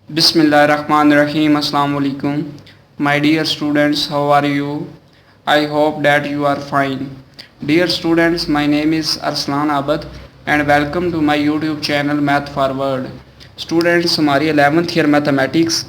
Bismillahirrahmanirrahim. Assalamu alaikum. My dear students, how are you? I hope that you are fine. Dear students, my name is Arslan Abad and welcome to my YouTube channel Math Forward. Students, हमारी 11th year mathematics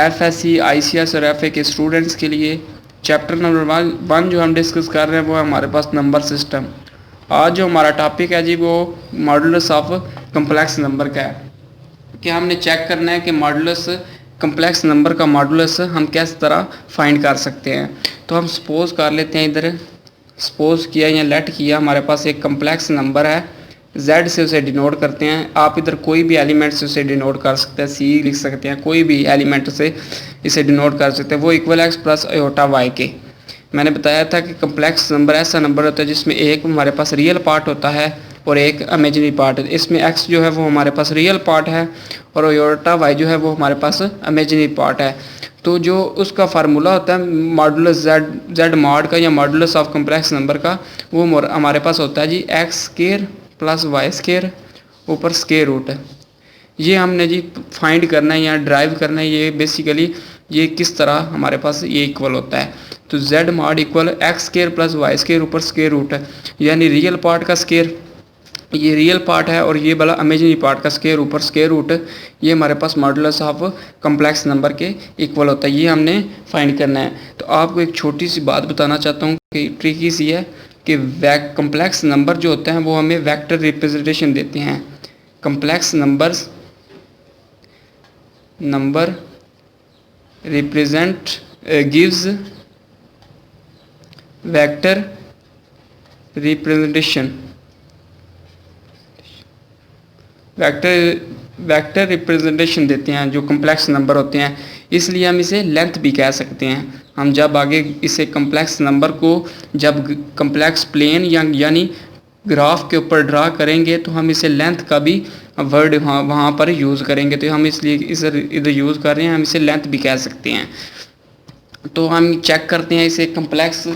FSC ICS और FA के students के लिए chapter number one जो हम discuss कर रहे हैं वो है हमारे पास नंबर सिस्टम। आज जो हमारा टॉपिक है जी वो मॉडुलस ऑफ कम्प्लेक्स नंबर का है कि हमने चेक करना है कि मॉडुलस कम्प्लेक्स नंबर का मॉडुलस हम किस तरह फाइंड कर सकते हैं। तो हम सपोज कर लेते हैं, इधर सपोज किया या लेट किया, हमारे पास एक कम्प्लेक्स नंबर है, z से उसे डिनोट करते हैं। आप इधर कोई भी एलिमेंट से उसे डिनोट कर सकते हैं, c लिख सकते हैं, कोई भी एलिमेंट से इसे डिनोट कर सकते हैं। वो equal x plus iota y के। मैंने बताया था कि कम्प्लेक्स नंबर ऐसा नंबर होता है जिसमें एक हमारे पास रियल पार्ट होता है और एक इमेजिनरी पार्ट है। इसमें x जो है वो हमारे पास रियल पार्ट है और आयोटा y जो है वो हमारे पास इमेजिनरी पार्ट है। तो जो उसका फार्मूला होता है मॉडुलस z मॉड का या मॉडुलस ऑफ कम्प्लेक्स नंबर का, वो हमारे पास होता है जी x square plus y square ऊपर स्केयर रूट। ये हमने जी फाइंड करना है या ड्राइव करना है, ये बेसिकली ये किस तरह हमारे पास ये इक्वल होता है। तो z mod equal x square plus y square ऊपर स्केयर रूट है, यानी रियल पार्ट का स्केयर, ये रियल पार्ट है और ये वाला इमेजिनरी पार्ट का स्केयर ऊपर स्केयर रूट, ये हमारे पास मॉडुलस ऑफ कम्प्लेक्स नंबर के इक्वल होता है। ये हमने फाइंड करना है। तो आपको एक छोटी सी बात बताना चाहता हूँ कि ट्रिकी सी है कि कम्प्लेक्स नंबर जो होते हैं वो हमें वेक्टर रिप्रेजेंटेशन देते हैं। Complex number represent gives vector representation, vector representation देते हैं जो कम्प्लेक्स नंबर होते हैं, इसलिए हम इसे लेंथ भी कह सकते हैं। हम जब आगे इसे कम्प्लेक्स नंबर को जब कम्प्लेक्स प्लेन यानी ग्राफ के ऊपर ड्रा करेंगे तो हम इसे लेंथ का भी वर्ड वहाँ पर यूज़ करेंगे। तो हम इसलिए इसे इधर यूज़ कर रहे हैं, हम इसे लेंथ भी कह सकते हैं। तो हम चेक करते हैं इसे कम्प्लेक्स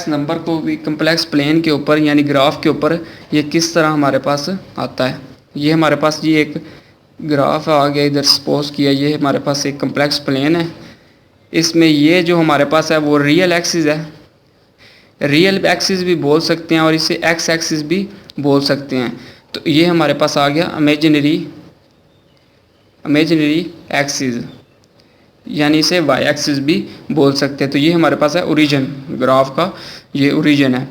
नंबर को भी कम्प्लेक्स प्लेन के ऊपर यानी ग्राफ के ऊपर ये किस तरह हमारे पास आता है। ये हमारे पास ये एक ग्राफ आ गया, इधर सपोज किया, ये हमारे पास एक कम्प्लेक्स प्लेन है। इसमें ये जो हमारे पास है वो रियल एक्सिस है, रियल एक्सिस भी बोल सकते हैं और इसे एक्स एक्सिस भी बोल सकते हैं। तो ये हमारे पास आ गया इमेजिनरी एक्सिस, यानी इसे वाई एक्सिस भी बोल सकते हैं। तो ये हमारे पास है ओरिजिन, ग्राफ का ये ओरिजिन है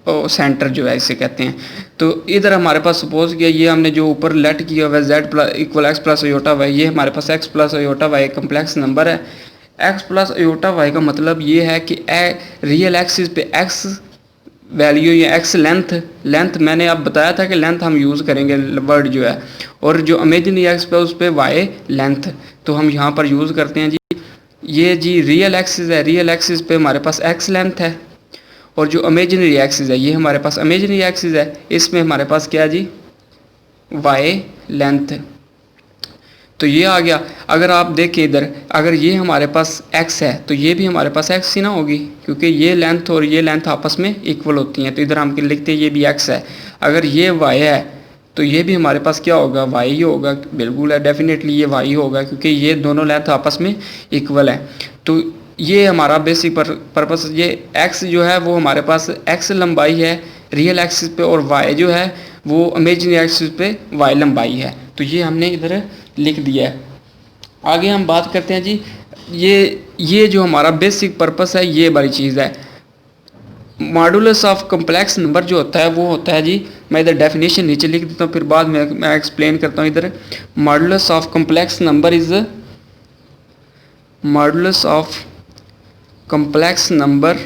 और सेंटर जो है इसे कहते हैं। तो इधर हमारे पास सपोज किया ये हमने जो ऊपर लेट किया हुआ है z plus equal x plus iota y, ये हमारे पास x plus iota y complex number है। x प्लस आयोटा वाई का मतलब ये है कि रियल एक्सिस पे x वैल्यू या x लेंथ मैंने अब बताया था कि लेंथ हम यूज़ करेंगे वर्ड जो है, और जो इमेजिनरी एक्स पे उस पर y लेंथ, तो हम यहाँ पर यूज़ करते हैं जी ये जी रियल एक्सिस है, रियल एक्सिस पे हमारे पास x लेंथ है और जो इमेजिनरी एक्सिस है ये हमारे पास इमेजिनरी एक्सिस है, इसमें हमारे पास क्या जी y लेंथ। तो ये आ गया। अगर आप देखें इधर, अगर ये हमारे पास x है तो ये भी हमारे पास x ही ना होगी, क्योंकि ये लेंथ और ये लेंथ आपस में इक्वल होती हैं। तो इधर हम लिखते हैं ये भी x है। अगर ये y है तो ये भी हमारे पास क्या होगा, y ही होगा। बिल्कुल है, डेफिनेटली ये y होगा क्योंकि ये दोनों लेंथ आपस में इक्वल है। तो ये हमारा बेसिक पर्पस, ये x जो है वो हमारे पास x लंबाई है रियल एक्सिस पे और y जो है वो इमेजिनरी एक्सिस पे y लंबाई है। तो ये हमने इधर लिख दिया है। आगे हम बात करते हैं जी ये जो हमारा बेसिक पर्पस है ये बड़ी चीज़ है। मॉडुलस ऑफ कम्प्लेक्स नंबर जो होता है वो होता है जी, मैं इधर डेफिनेशन नीचे लिख देता हूँ फिर बाद में मैं एक्सप्लेन करता हूँ। इधर modulus of complex number is modulus of complex number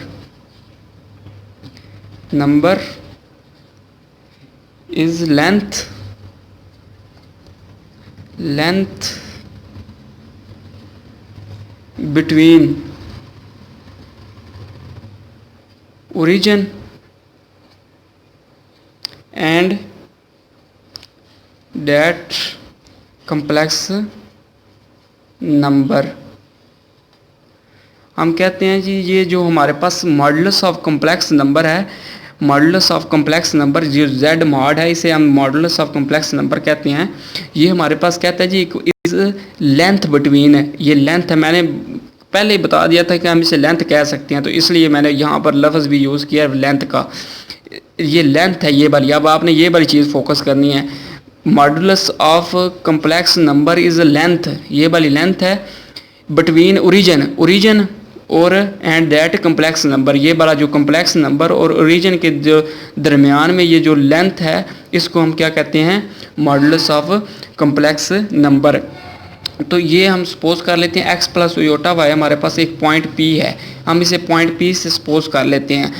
is length between origin and that complex number। हम कहते हैं जी ये जो हमारे पास मॉडुलस ऑफ कम्प्लेक्स नंबर है मॉडुलस ऑफ कम्प्लेक्स नंबर जो जेड मॉड है, इसे हम मॉडुलस ऑफ कम्प्लेक्स नंबर कहते हैं। ये हमारे पास कहता है जी इस लेंथ बिटवीन है, ये लेंथ है, मैंने पहले ही बता दिया था कि हम इसे लेंथ कह सकते हैं, तो इसलिए मैंने यहाँ पर लफ्ज़ भी यूज़ किया लेंथ का। ये लेंथ है ये वाली, अब आपने ये वाली चीज़ फोकस करनी है। Modulus of complex number is length, ये वाली लेंथ है बिटवीन ओरिजिन और एंड दैट कम्प्लेक्स नंबर, ये वाला जो कम्प्लेक्स नंबर और ओरिजिन के जो दरमियान में ये जो लेंथ है, इसको हम क्या कहते हैं, मॉडुलस ऑफ कम्प्लेक्स नंबर। तो ये हम सपोज कर लेते हैं x प्लस योटा वाई हमारे पास एक पॉइंट P है, हम इसे पॉइंट P से सपोज कर लेते हैं।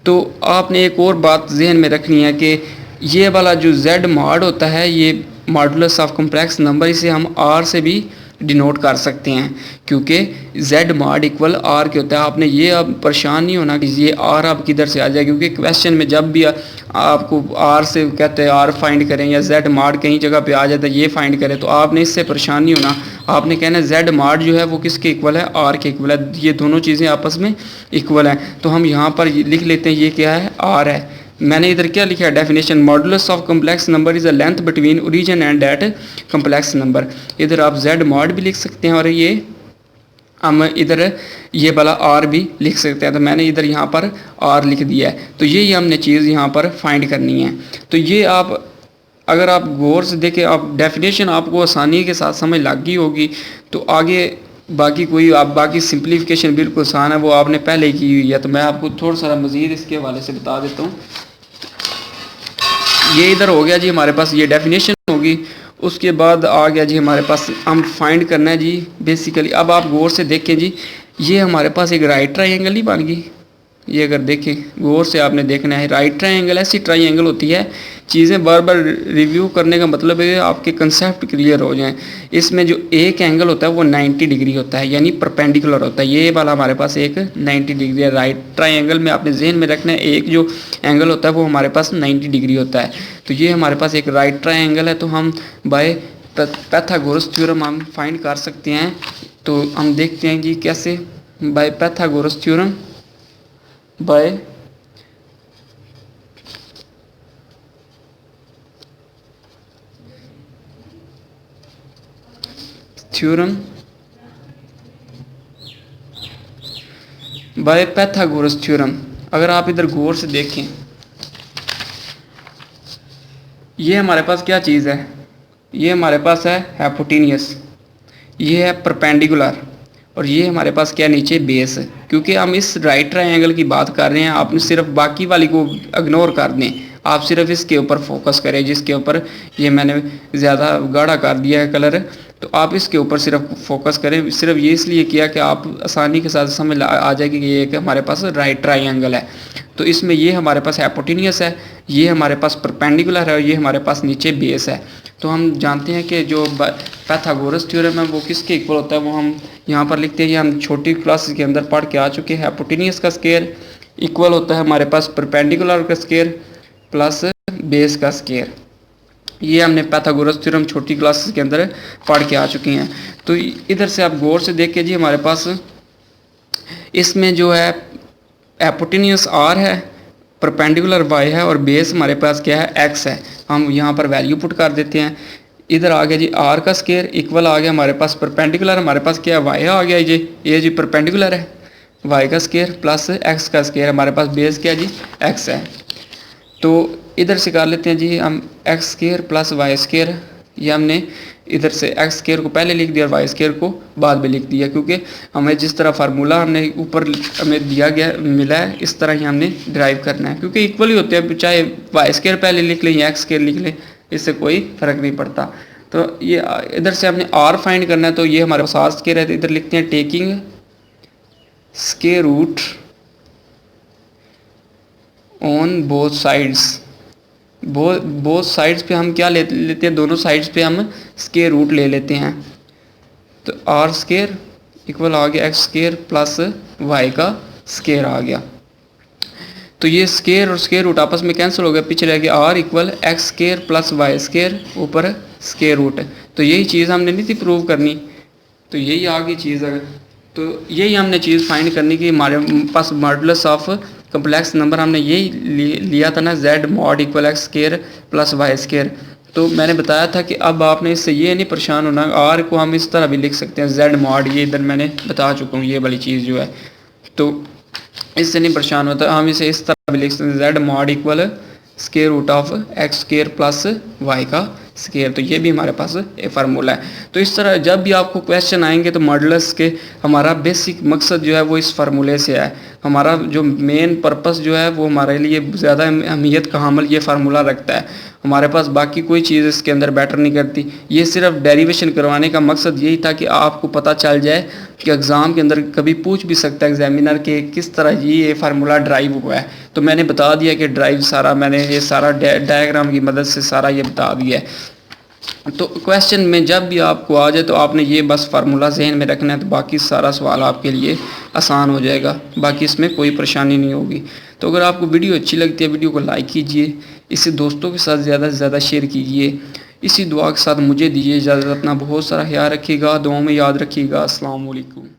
तो आपने एक और बात जहन में रखनी है कि ये वाला जो z मॉड होता है, ये मॉडुलस ऑफ कम्प्लेक्स नंबर, इसे हम r से भी डिनोट कर सकते हैं, क्योंकि z मॉड इक्वल r के होता है। आपने ये अब परेशान नहीं होना कि ये r आप किधर से आ जाए, क्योंकि क्वेश्चन में जब भी आपको r से कहते हैं r फाइंड करें या z मॉड कहीं जगह पे आ जाता है ये फाइंड करें, तो आपने इससे परेशान नहीं होना। आपने कहना z मॉड जो है वो किसके इक्वल है, r के इक्वल है, ये दोनों चीज़ें आपस में इक्वल हैं। तो हम यहाँ पर लिख लेते हैं ये क्या है, r है। मैंने इधर क्या लिखा है definition, modulus of complex number is a length between origin and that complex number. इधर आप z मॉड भी लिख सकते हैं और ये हम इधर ये वाला r भी लिख सकते हैं। तो मैंने इधर यहाँ पर r लिख दिया है। तो यही हमने चीज़ यहाँ पर फाइंड करनी है। तो ये आप अगर आप गौर से देखें, आप डेफिनेशन आपको आसानी के साथ समझ लग गई होगी, तो आगे बाकी कोई आप बाकी सिंप्लीफिकेशन बिल्कुल आसान है, वो आपने पहले ही की हुई है। तो मैं आपको थोड़ा सा मज़ीद इसके हवाले से बता देता हूँ। ये इधर हो गया जी हमारे पास, ये डेफिनेशन होगी। उसके बाद आ गया जी हमारे पास हम फाइंड करना है जी बेसिकली। अब आप गौर से देखें जी, ये हमारे पास एक राइट ट्रायंगल ही बन गई। ये अगर देखें गौर से आपने देखना है, राइट ट्रायंगल ऐसी ट्रायंगल होती है, चीज़ें बार बार रिव्यू करने का मतलब है आपके कंसेप्ट क्लियर हो जाएं। इसमें जो एक एंगल होता है वो 90 डिग्री होता है, यानी परपेंडिकुलर होता है। ये वाला हमारे पास एक 90 डिग्री है। राइट ट्रायंगल में आपने जहन में रखना है, एक जो एंगल होता है वो हमारे पास 90 डिग्री होता है। तो ये हमारे पास एक राइट ट्रायंगल है। तो हम बाय पाइथागोरस थ्योरम हम फाइंड कर सकते हैं। तो हम देखते हैं जी कैसे, by Pythagoras theorem, bye theorem by Pythagoras theorem. अगर आप इधर गौर से देखें, ये हमारे पास क्या चीज़ है, ये हमारे पास है हाइपोटेन्यूस, ये है परपेंडिकुलर, और ये हमारे पास क्या नीचे बेस है। क्योंकि हम इस राइट ट्रायंगल की बात कर रहे हैं, आपने सिर्फ बाकी वाली को इग्नोर कर दें, आप सिर्फ इसके ऊपर फोकस करें, जिसके ऊपर ये मैंने ज़्यादा गाढ़ा कर दिया है कलर, तो आप इसके ऊपर सिर्फ फोकस करें। सिर्फ ये इसलिए किया कि आप आसानी के साथ समझ आ जाएगी कि ये एक हमारे पास राइट ट्रायंगल है। तो इसमें ये हमारे पास हाइपोटेन्यूस है, ये हमारे पास परपेंडिकुलर है, और ये हमारे पास नीचे बेस है। तो हम जानते हैं कि जो पाइथागोरस थ्योरम है वो किसके इक्वल होता है, वो हम यहाँ पर लिखते हैं। ये हम छोटी क्लास के अंदर पढ़ के आ चुके हैं। हाइपोटेन्यूस का स्क्वायर इक्वल होता है हमारे पास परपेंडिकुलर का स्क्वायर प्लस बेस का स्क्वायर। ये हमने पाइथागोरस थ्योरम छोटी क्लासेस के अंदर पढ़ के आ चुके हैं। तो इधर से आप गौर से देख के जी हमारे पास इसमें जो है हाइपोटेन्यूस r है, परपेंडिकुलर y है, और बेस हमारे पास क्या है, x है। हम यहाँ पर वैल्यू पुट कर देते हैं। इधर आ गया जी r का स्क्वायर इक्वल आ गया हमारे पास परपेंडिकुलर, हमारे पास क्या है y आ गया जी, ये जी परपेंडिकुलर है, y का स्क्वायर प्लस x का स्क्वायर, हमारे पास बेस क्या जी x है। तो इधर से कर लेते हैं जी हम x square plus y square. ये हमने इधर से एक्स स्क्वायर को पहले लिख दिया और वाई स्क्वायर को बाद में लिख दिया, क्योंकि हमें जिस तरह फार्मूला हमने ऊपर हमें दिया गया मिला है इस तरह ही हमने ड्राइव करना है, क्योंकि इक्वल ही होते हैं, चाहे वाई स्क्वायर पहले लिख लें या एक्स स्क्वायर लिख लें, इससे कोई फ़र्क नहीं पड़ता। तो ये इधर से हमने आर फाइंड करना है, तो ये हमारे पास आर स्क्वायर है। तो इधर लिखते हैं taking square root on both sides. Both sides पे हम क्या लेते हैं, दोनों साइड्स पे हम स्क्वायर रूट ले लेते हैं। तो आर स्क्वायर इक्वल आ गया एक्स स्क्वायर प्लस वाई का स्क्वायर आ गया। तो ये स्क्वायर और स्क्वायर रूट आपस में कैंसिल हो गया, पीछे रह गया are equal x square plus y square ऊपर स्क्वायर रूट। तो यही चीज़ हमने नहीं थी प्रूव करनी, तो यही आ गई चीज़। अगर तो यही हमने चीज़ फाइंड करनी कि हमारे पास मॉडुलस ऑफ कम्प्लेक्स नंबर हमने यही लिया था ना, z mod equal x square plus y square. तो मैंने बताया था कि अब आपने इससे ये नहीं परेशान होना, r को हम इस तरह भी लिख सकते हैं z mod, ये इधर मैंने बता चुका हूँ, ये वाली चीज़ जो है, तो इससे नहीं परेशान होता। हम इसे इस तरह भी लिख सकते हैं z mod equal square root of x square plus y का स्केयर। तो ये भी हमारे पास एक फार्मूला है। तो इस तरह जब भी आपको क्वेश्चन आएंगे तो मॉडुलस के हमारा बेसिक मकसद जो है वो इस फार्मूले से है। हमारा जो मेन पर्पस जो है वो हमारे लिए ज़्यादा अहमियत का हामिल ये फार्मूला रखता है। हमारे पास बाकी कोई चीज़ इसके अंदर बैटर नहीं करती। ये सिर्फ डेरिवेशन करवाने का मकसद यही था कि आपको पता चल जाए कि एग्ज़ाम के अंदर कभी पूछ भी सकता है एग्जामिनर के किस तरह ये फार्मूला ड्राइव हुआ है। तो मैंने बता दिया कि ड्राइव सारा मैंने ये सारा डायग्राम की मदद से सारा ये बता दिया है। तो क्वेश्चन में जब भी आपको आ जाए तो आपने ये बस फार्मूला जहन में रखना है, तो बाकी सारा सवाल आपके लिए आसान हो जाएगा, बाकी इसमें कोई परेशानी नहीं होगी। तो अगर आपको वीडियो अच्छी लगती है, वीडियो को लाइक कीजिए, इसे दोस्तों के साथ ज़्यादा से ज़्यादा शेयर कीजिए। इसी दुआ के साथ मुझे दीजिए इजाज़त। अपना बहुत सारा ख्याल रखिएगा, दुआओं में याद रखिएगा। अस्सलाम वालेकुम।